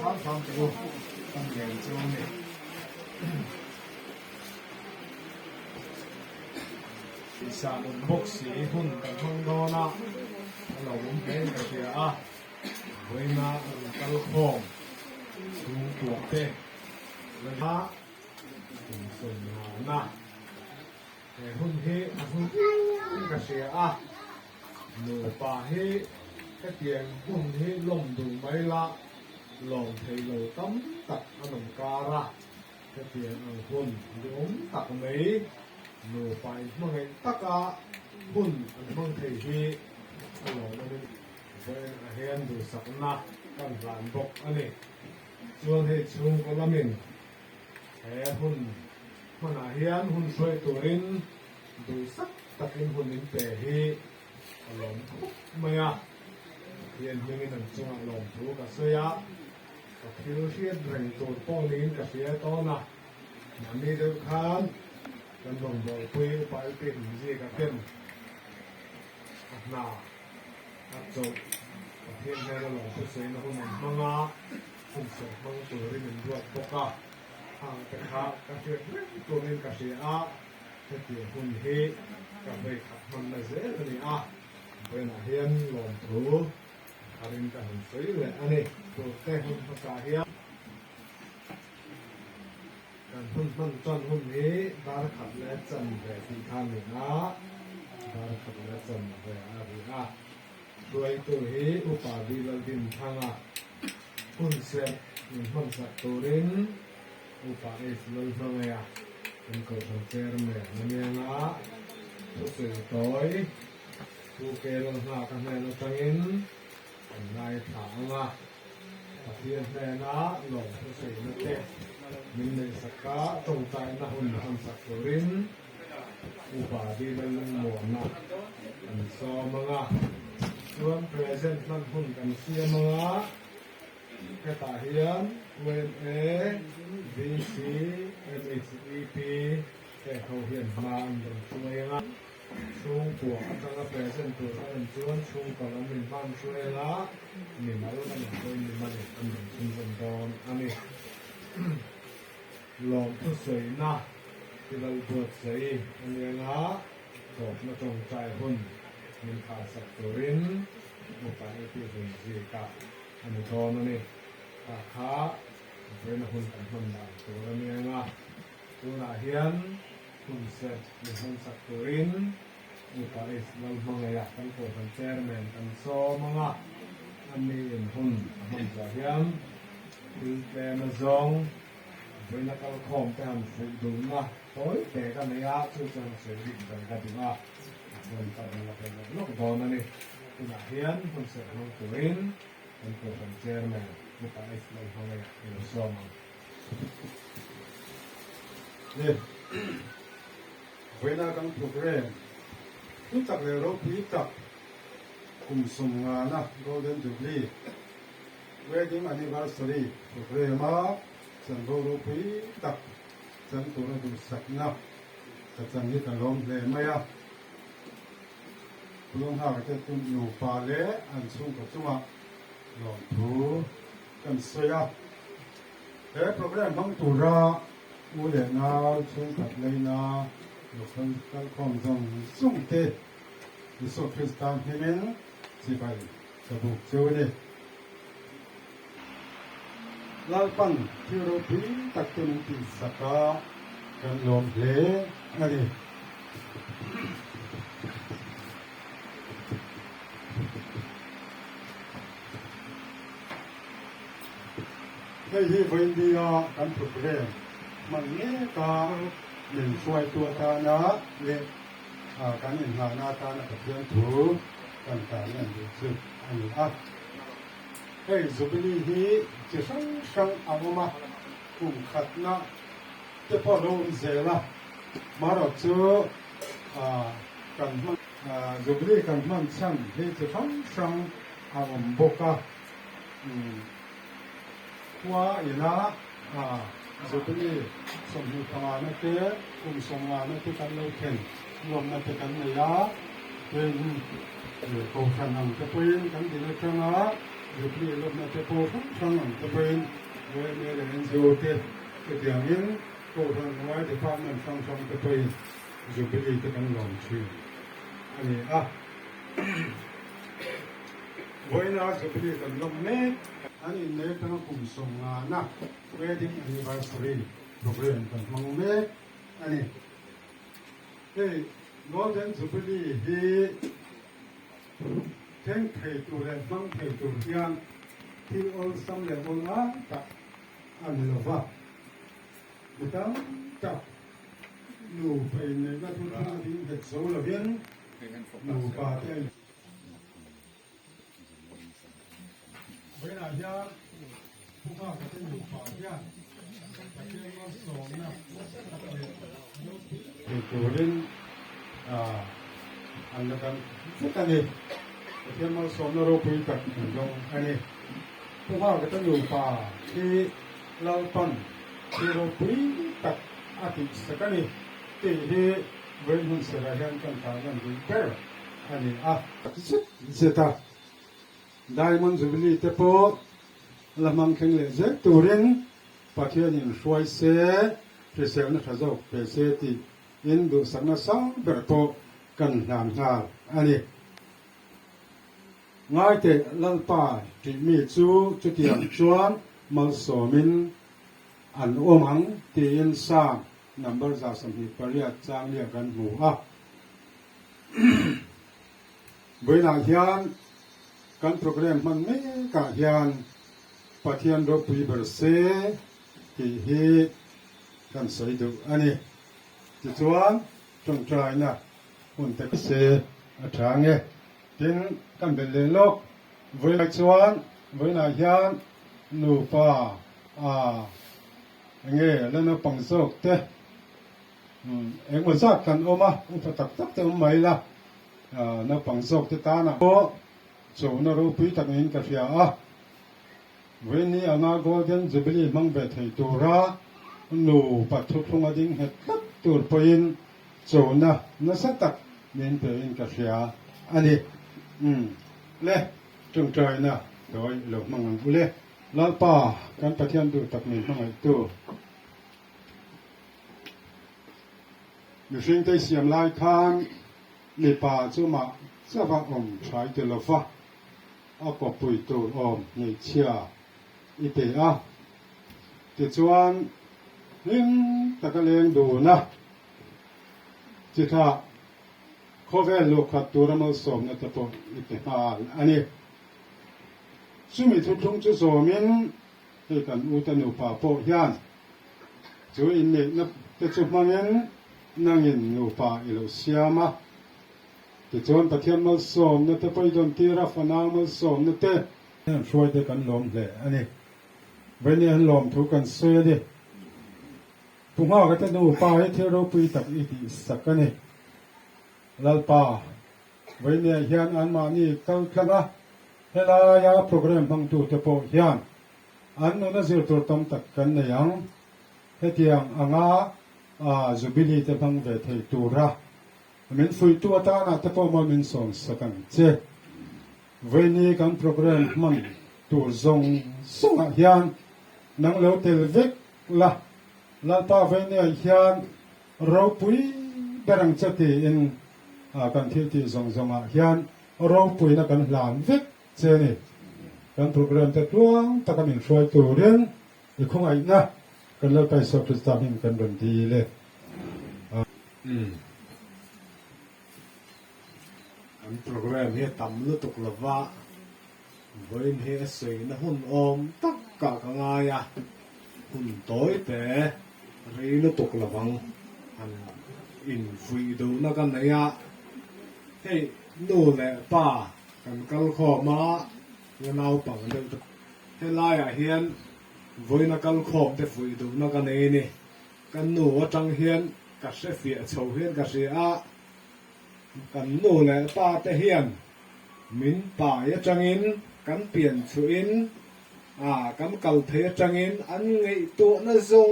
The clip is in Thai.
ข้าวฟังดูตั้งแต่ช่วงนี้สีสานบกสีหุ่นกันทั้งโดนะเราผมเป็นกระเทียเวนาตะลุคงสูงตัวเต้และฮะส่วนหานะแต่หุ่นเฮหุ่นกระเทียหนูป่าเฮกระเทียงหุ่นเฮลมดูไม่ละลองเทโลต้มตักขนมการะกระเทียงหุ่นล้มตักไม่หนูไปเมื่อไงตักหุ่นอันมั่งเทฮีหนูมันเป็นเฮียนดูสักนะกันหลานบกอันนี้ส่วนที่ชุมกลมินแห่หุ่นมันเฮียนหุ่นช่วยตัวรินดูสักตะกินหุ่นนินเตฮีหลงไม่เฮียนเฮียนนั่นจังหลงถูกกับเสียกับคิวเชียดแรงตัวป้องลิ้นกับเสียต้นมันมีเดือดขันกันลงบ่อยคุยไปเป็นยี่กับเป็นหน้าจบเพียงแค่เราหลงผู้เสียนะคนมันมังผู้เสียมังตัวที่มันด้วยปกห่างแต่ขากับเชียดตัวนี้กับเสียจะเกี่ยวหุ่นเฮกับไปขับมันไม่เสียตัวนี้เป็นเฮียนหลงถูอารินกับหุ่นสวยเลยอันนี้ตัวแต่หุ่นภาษาเฮียการหุ่นมันจนหุ่นนี้ดาร์ขับและจันแบบที่ทานหนึ่งดาร์ขับและจันแบบอะไรด้วยตัวเฮอุปาดีลดินทางหุ่นเสียหุ่นสัตว์ตัวรินอุปาเอสลลฟังไงเป็นคนทำเจอร์เมย์นั่นเองผู้สื่อต่อยผู้เกลหากันแม่เราตั้งอินนายถามเพียงแค่นั้นหลงผู้สื่อนักเตะมินในสักกะตรงใจนะหุ่นทำสัตว์ตัวรินอุปาดีลดินหมวนะอันซ้อมมาส่วนเพรสเซนต์นั่นหุ่นกันเสียมาแค่ตาเฮียนเวนเอบีซีเอ็มเอสอีพีแต่เขาเฮียนมาอันเป็นช่วยละช่วงปวดตั้งแต่เพรสเซนต์ตัวอันส่วนช่วงก่อนมันบ้านช่วยละมีมาแล้วกันโดยมีมาเด็กอันเป็นชุมชนตอนอันนี้ลองผู้สวยนะที่เราปวดใส่อันนี้ละตกมาจงใจหุ่นมีขาสักตัวรินมุกไปที่หุ่นสีกับอันนี้ทอนนี่ขาเป็นหุ่นกันหุ่นด่างตัวนี้นะตัวหน้าเฮียนหุ่นเสร็จมีหุ่นสักตัวรินมุกไปเรามังไงกันโผล่กันแจร์แมนกันโซมังอันนี้หุ่นจะเฮียนคือแกมาซองเป็นนักการคอมแต่หันฝึกดูนะโอ้ยแต่กันไม่ยากช่วยจังเสียดิบกันกันดีว่ามันตัดมาเป็นลูกบอลนั่นเองตัวหน้าเฮียนหุ่นเสร็จหุ่นตัวรินเป็นตัวเป็นเจอร์แมนมุกไอซ์เราทำอะไรอยู่ซ้อมเนี่ยเวลาการโปรแกรมรู้จักเลยเราพิจารณากลุ่มสมงานนะ Golden Jubilee Wedding Anniversary โปรแกรมมาฉันเราพิจารณาฉันตัวเราดูสักนะแต่ฉันนี่ก็ลงเลยไหมลงหาจะตุ้มอยู่ป่าเล่อันสูงกว่าจังหวะลองดูกันเสียแต่โปรแกรมของตัวเราอุเดนาสูงกับเลยนะอยู่คนกันคงต้องสูงเตะดิสคริสตันเฮเมนสิไปจะบุกเจอเนี่ยลาปันที่เราพิตักตุนติสักกันลมเล่อะไรในที่เวนดีการฝึกเรียนมันเนี่ยก็หนึ่งช่วยตัวตานะเรียนการเห็นหน้าตาในเรื่องถูกการการเรียนรู้สึกอันนี้เฮ้ยจุบิลีฮีจะช่างเอามาคุ้มขัดนะจะพอรู้เสียละมาเราเจอการมันจุบิลีการมันช่างที่จะช่างเอาบุกว่าอย่างนั้นจุดนี้สมมุติว่านั่นเองคุณสมว่านั่นที่กันเราเห็นรวมนั่นที่กันเนี่ยเป็นโครงการนั้นจะเป็นกันดีเลยใช่ไหม อยู่ที่รถมาจะโผล่ข้างหลังจะเป็นไว้ในเรื่องโยเตจะเดี๋ยวนี้ก็ทางไว้ที่ฟังมันฟังจะเป็นอยู่ที่จะกันหลงชื่ออันนี้ไว้นะจะเป็นกันหลงเน็ตอันนี้เน็ตต้องคุมส่งงานนะ wedding anniversary program กันหลงเน็ตอันนี้Golden Jubilee hi theng thei tu le mang thei tu hian thil ol sam le ol a ta an lova mutam ta nu phei ne na tu ta ding het so la bien nu pa te Buena ya puha ka te nu pa ya ta ke ma so na Goldenอันนั้นกันฟุตอันนี้เทียมมาสอนเราคุยกับถึงตรงอันนี้พวกเราก็ต้องอยู่ป่าที่เราต้นที่เราคุยกับอาทิตย์สักนี้ที่เว้นหุ่นเสียเห็นกันทางนั้นดูเปล่าอันนี้เสร็จได้มันจะเป็นที่พอละมันแข็งเลยเจ็บตัวเองปัจจัยนี้ช่วยเสียที่เสียนั่นเขาจะเป็นเสียที่อินดูสังนาสังเบอร์โตกันนานหาอันนี้ง่ายแต่ลังป่าที่มีจูจุดที่ยังชวนมาสมินอันโอมังที่อินสามนับเบอร์จากสมิปริยัติจางเรียกันหมู่เวลาเฮียนการโปรแกรมมันไม่กะเฮียนปะเทียนรบปีเบอร์เซที่เฮกันสวยดูอันนี้จิตวันจงใจนะหุ่นแต่ก็เสียทางเงี้ยถึงกันเป็นโลกเวลาชวนเวลาเฮียนนูป่าเงี้ยแล้วนับปังโซกเต้เอ็งว่าสักกันออกมาอุปถัมภ์ตักเต็มไม่ละนับปังโซกที่ตานะโอ้โจนรูปีตักเงินกับเสียเวนี้อนาโกเดนจุบิลีมังเบทให้ตัวระนูปัดทุกพงอดิ้งเห็ดตักตัวไปอินโจนะนัสตักเงินไปอินกับเสียอันนี้เล่จงใจนะโดยหลงมังเล่แล้วป่าการปฏิบัติดูตักเงินมังไอตัวมีสิ่งที่เสียมลายทางในป่าจุมาจะพาอมใช้เดลฟ้าเอากบปุยตัวอมในเชียอีเตะติดชวนนิ่งตะกะเลงดูนะจิตาโคเวลลูกขัดตัวมันสมนะตะปนอีเตะอันนี้สุมิทุทุงจุโสมินให้กันอุตนุป่าโปยานจูอินเนนับติดจุมังเงินนั่งอินนูป่าอิโลเซียมาติดชวนปะเทียนมันสมนะตะไปโดนตีราฟนามันสมนะเตะช่วยได้กันลมเลยอันนี้เวลาลมถูกกันเสียดิปุ่งห้าก็จะดูป่าให้เที่ยวปีตักอีกสักกันนี่ลัลป่าเวลาเฮียนอันมานี่ตั้งขึ้นนะเวลายาโปรแกรมบางตัวจะโปรเฮียนอันนู้นจะตัวต้มตักกันในยังให้เที่ยงอ่างจูบิลีจะบังเวทีตัวระมันฟุยตัวตานะจะโปรมันส่งสักกันเจ้เวนี้กันโปรแกรมมันตัวส่งเฮียนนังเลวเทลวิกละลัลป่าเวนี้เฮียนเราปุยเบรังจัติอินกันที่ส่งเฮียนเราปุยนักกันหลานวิกเจนี่การโปรแกรมจะตัวตะกันมีช่วยตัวเรื่องอีกคงไอ้นะกันเลยไปสอบสอบกันดนตรีเลยอันโปรแกรมเฮต่ำลุตุกละวะเว้นเฮสวยนะหุ่นอมตักกะกังไงหุ่นโต้แต่รีลุตุกละวังอันอินฟรีดูนักกันเนี่ยเฮ้นู่นแหละป้ากันกัลขอมาเงินเอาปังเด็กให้ไล่เฮียนวันนักกัลขอบเด็กฟรีดูนักกันนี่กันหนูจังเฮียนกัสเฟียโชเฮียนกัสเสียกันนู่นแหละป้าแต่เฮียนมินป่ายจังอินกันเปลี่ยนสุอินกันกัลเทจังอินอันไงตัวน่ะทรง